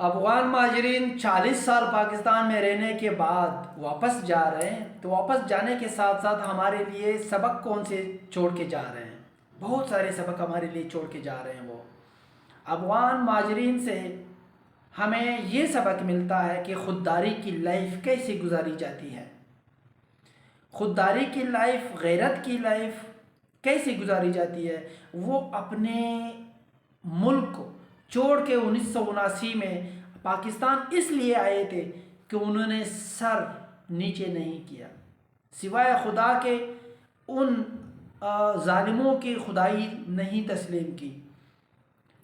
افغان مہاجرین 40 سال پاکستان میں رہنے کے بعد واپس جا رہے ہیں، تو واپس جانے کے ساتھ ساتھ ہمارے لیے سبق کون سے چھوڑ کے جا رہے ہیں؟ بہت سارے سبق ہمارے لیے چھوڑ کے جا رہے ہیں وہ افغان مہاجرین سے ہمیں یہ سبق ملتا ہے کہ خودداری کی لائف کیسے گزاری جاتی ہے، خودداری کی لائف، غیرت کی لائف کیسے گزاری جاتی ہے۔ وہ اپنے ملک کو چھوڑ کے 1979 میں پاکستان اس لیے آئے تھے کہ انہوں نے سر نیچے نہیں کیا، سوائے خدا کے ان ظالموں کی خدائی نہیں تسلیم کی،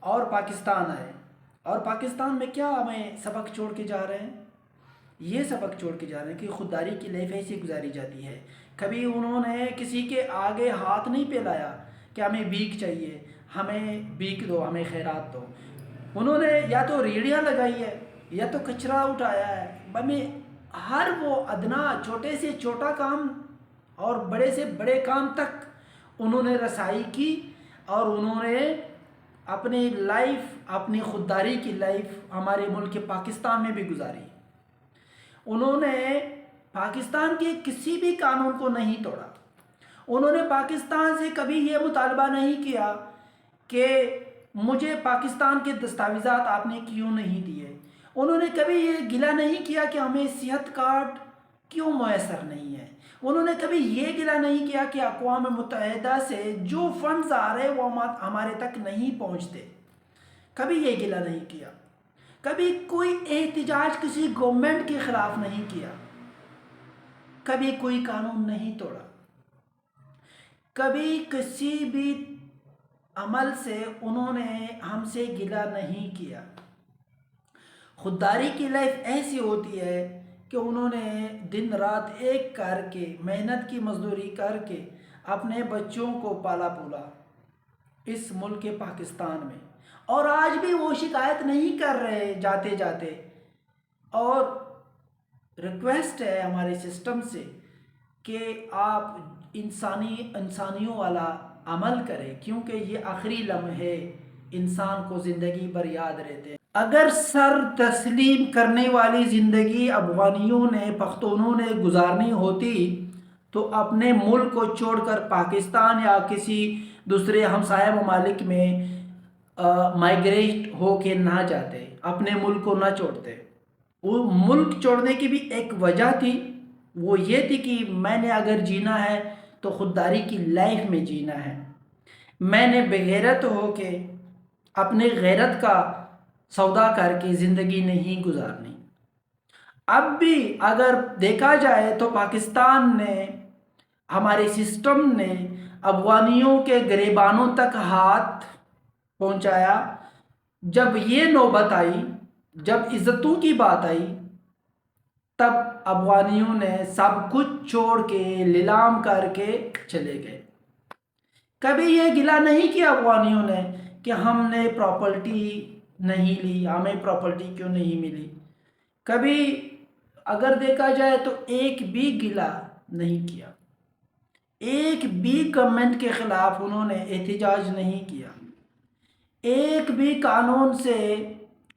اور پاکستان آئے۔ اور پاکستان میں کیا ہمیں سبق چھوڑ کے جا رہے ہیں؟ یہ سبق چھوڑ کے جا رہے ہیں کہ خودداری کی لائف ایسی گزاری جاتی ہے۔ کبھی انہوں نے کسی کے آگے ہاتھ نہیں پھیلایا کہ ہمیں بھیک چاہیے، ہمیں بھیک دو، ہمیں خیرات دو۔ انہوں نے یا تو ریڑیاں لگائی ہے یا تو کچرا اٹھایا ہے، ہمیں ہر وہ ادنا چھوٹے سے چھوٹا کام اور بڑے سے بڑے کام تک انہوں نے رسائی کی، اور انہوں نے اپنی لائف، اپنی خودداری کی لائف ہمارے ملک پاکستان میں بھی گزاری۔ انہوں نے پاکستان کے کسی بھی قانون کو نہیں توڑا، انہوں نے پاکستان سے کبھی یہ مطالبہ نہیں کیا کہ مجھے پاکستان کے دستاویزات آپ نے کیوں نہیں دیے، انہوں نے کبھی یہ گلہ نہیں کیا کہ ہمیں صحت کارڈ کیوں میسر نہیں ہے، انہوں نے کبھی یہ گلہ نہیں کیا کہ اقوام متحدہ سے جو فنڈز آ رہے وہ ہمارے تک نہیں پہنچتے، کبھی یہ گلہ نہیں کیا، کبھی کوئی احتجاج کسی گورنمنٹ کے خلاف نہیں کیا، کبھی کوئی قانون نہیں توڑا، کبھی کسی بھی عمل سے انہوں نے ہم سے گلہ نہیں کیا۔ خودداری کی لائف ایسی ہوتی ہے کہ انہوں نے دن رات ایک کر کے، محنت کی مزدوری کر کے اپنے بچوں کو پالا پولا اس ملک پاکستان میں، اور آج بھی وہ شکایت نہیں کر رہے جاتے جاتے۔ اور ریکویسٹ ہے ہمارے سسٹم سے کہ آپ انسانیوں والا عمل کریں، کیونکہ یہ آخری لمحے انسان کو زندگی بھر یاد رہتے ہیں۔ اگر سر تسلیم کرنے والی زندگی افغانیوں نے، پختونوں نے گزارنی ہوتی تو اپنے ملک کو چھوڑ کر پاکستان یا کسی دوسرے ہمسایہ ممالک میں مائیگریٹ ہو کے نہ جاتے، اپنے ملک کو نہ چھوڑتے۔ وہ ملک چھوڑنے کی بھی ایک وجہ تھی، وہ یہ تھی کہ میں نے اگر جینا ہے تو خودداری کی لائف میں جینا ہے، میں نے بغیرت ہو کے اپنے غیرت کا سودا کر کے زندگی نہیں گزارنی۔ اب بھی اگر دیکھا جائے تو پاکستان نے، ہمارے سسٹم نے افغانیوں کے گریبانوں تک ہاتھ پہنچایا۔ جب یہ نوبت آئی، جب عزتوں کی بات آئی، تب افغانیوں نے سب کچھ چھوڑ کے، لیلام کر کے چلے گئے۔ کبھی یہ گلہ نہیں کیا افغانیوں نے کہ ہم نے پراپرٹی نہیں لی، ہمیں پراپرٹی کیوں نہیں ملی۔ کبھی اگر دیکھا جائے تو ایک بھی گلہ نہیں کیا، ایک بھی گورنمنٹ کے خلاف انہوں نے احتجاج نہیں کیا، ایک بھی قانون سے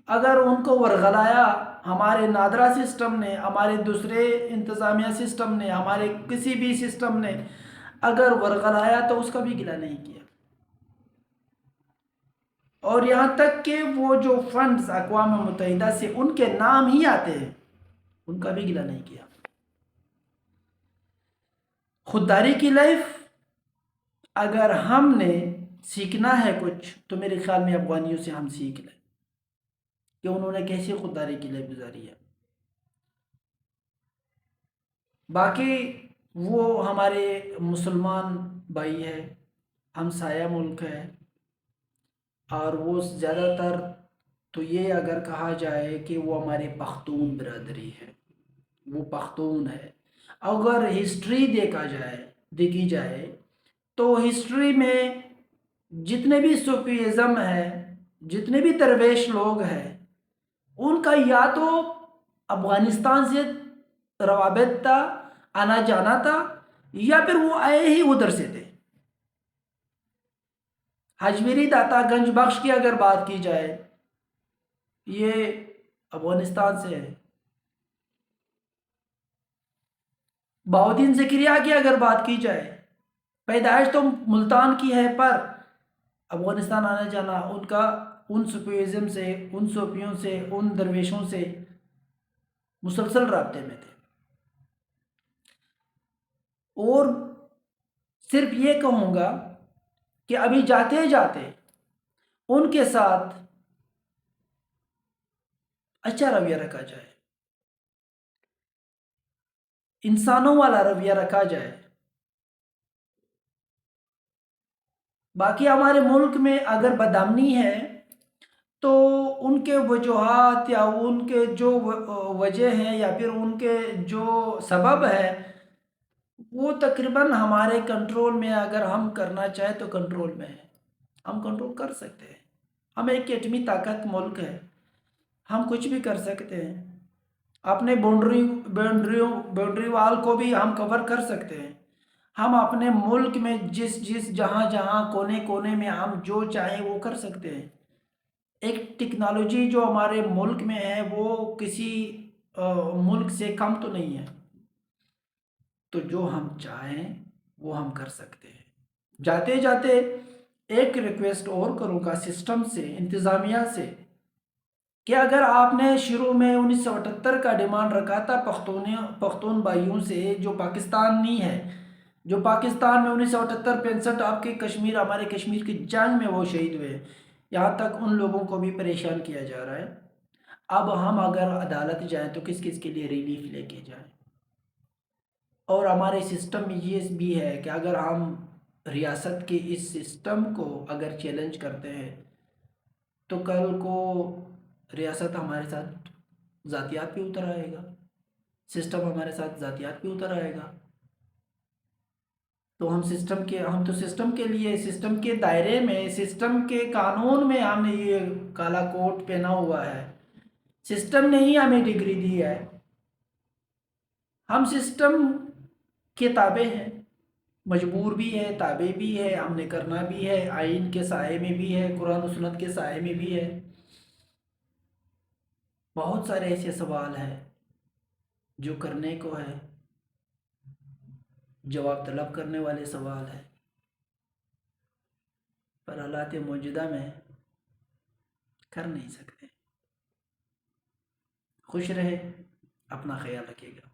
اگر ان کو ورغلایا ہمارے نادرا سسٹم نے، ہمارے دوسرے انتظامیہ سسٹم نے، ہمارے کسی بھی سسٹم نے اگر ورغلایا تو اس کا بھی گلہ نہیں کیا۔ اور یہاں تک کہ وہ جو فنڈز اقوام متحدہ سے ان کے نام ہی آتے ہیں، ان کا بھی گلہ نہیں کیا۔ خودداری کی لائف اگر ہم نے سیکھنا ہے کچھ تو میرے خیال میں افغانیوں سے ہم سیکھ لیں کہ انہوں نے کیسی خودداری کی لائف گزاری ہے۔ باقی وہ ہمارے مسلمان بھائی ہے، ہمسایہ ملک ہے، اور وہ زیادہ تر تو یہ اگر کہا جائے کہ وہ ہمارے پختون برادری ہے، وہ پختون ہے۔ اگر ہسٹری دیکھی جائے تو ہسٹری میں جتنے بھی صوفیزم ہے، جتنے بھی درویش لوگ ہیں، ان کا یا تو افغانستان سے روابط تھا، آنا جانا تھا، یا پھر وہ آئے ہی ادھر سے تھے۔ حجویری داتا گنج بخش کی اگر بات کی جائے، یہ افغانستان سے ہے۔ بہاؤدین زکریا کی اگر بات کی جائے، پیدائش تو ملتان کی ہے، پر افغانستان آنا جانا ان کا ان صوفیزم سے، ان صوفیوں سے، ان درویشوں سے مسلسل رابطے میں تھے۔ اور صرف یہ کہوں گا کہ ابھی جاتے جاتے ان کے ساتھ اچھا رویہ رکھا جائے، انسانوں والا رویہ رکھا جائے۔ باقی ہمارے ملک میں اگر بدامنی ہے تو ان کے وجوہات یا ان کے جو وجہ ہیں یا پھر ان کے جو سبب ہے وہ تقریباً ہمارے کنٹرول میں، اگر ہم کرنا چاہیں تو کنٹرول میں ہے، ہم کنٹرول کر سکتے ہیں۔ ہم ایک ایٹمی طاقت ملک ہے، ہم کچھ بھی کر سکتے ہیں، اپنے باؤنڈری وال کو بھی ہم کور کر سکتے ہیں۔ ہم اپنے ملک میں جس جہاں جہاں کونے کونے میں ہم جو چاہیں وہ کر سکتے ہیں۔ ایک ٹیکنالوجی جو ہمارے ملک میں ہے وہ کسی ملک سے کم تو نہیں ہے، تو جو ہم چاہیں وہ ہم کر سکتے ہیں۔ جاتے جاتے ایک ریکویسٹ اور کروں گا سسٹم سے، انتظامیہ سے، کہ اگر آپ نے شروع میں 1978 کا ڈیمانڈ رکھا تھا پختون بھائیوں سے جو پاکستانی ہے، جو پاکستان میں 1978-65 آپ کے کشمیر، ہمارے کشمیر کی جنگ میں وہ شہید ہوئے، یہاں تک ان لوگوں کو بھی پریشان کیا جا رہا ہے۔ اب ہم اگر عدالت جائیں تو کس کس کے لیے ریلیف لے کے جائیں؟ اور ہمارے سسٹم میں یہ بھی ہے کہ اگر ہم ریاست کے اس سسٹم کو اگر چیلنج کرتے ہیں تو کل کو ریاست ہمارے ساتھ ذاتیات پہ اتر آئے گا، سسٹم ہمارے ساتھ ذاتیات پہ اتر آئے گا۔ تو ہم تو سسٹم کے لیے، سسٹم کے دائرے میں، سسٹم کے قانون میں ہم نے یہ کالا کوٹ پہنا ہوا ہے، سسٹم نے ہی ہمیں ڈگری دی ہے، ہم سسٹم کے تابع ہیں، مجبور بھی ہے، تابع بھی ہے، ہم نے کرنا بھی ہے، آئین کے سائے میں بھی ہے، قرآن و سنت کے سائے میں بھی ہے۔ بہت سارے ایسے سوال ہیں جو کرنے کو ہے، جواب طلب کرنے والے سوال ہیں، پر حالات موجودہ میں کر نہیں سکتے۔ خوش رہے، اپنا خیال رکھیے گا۔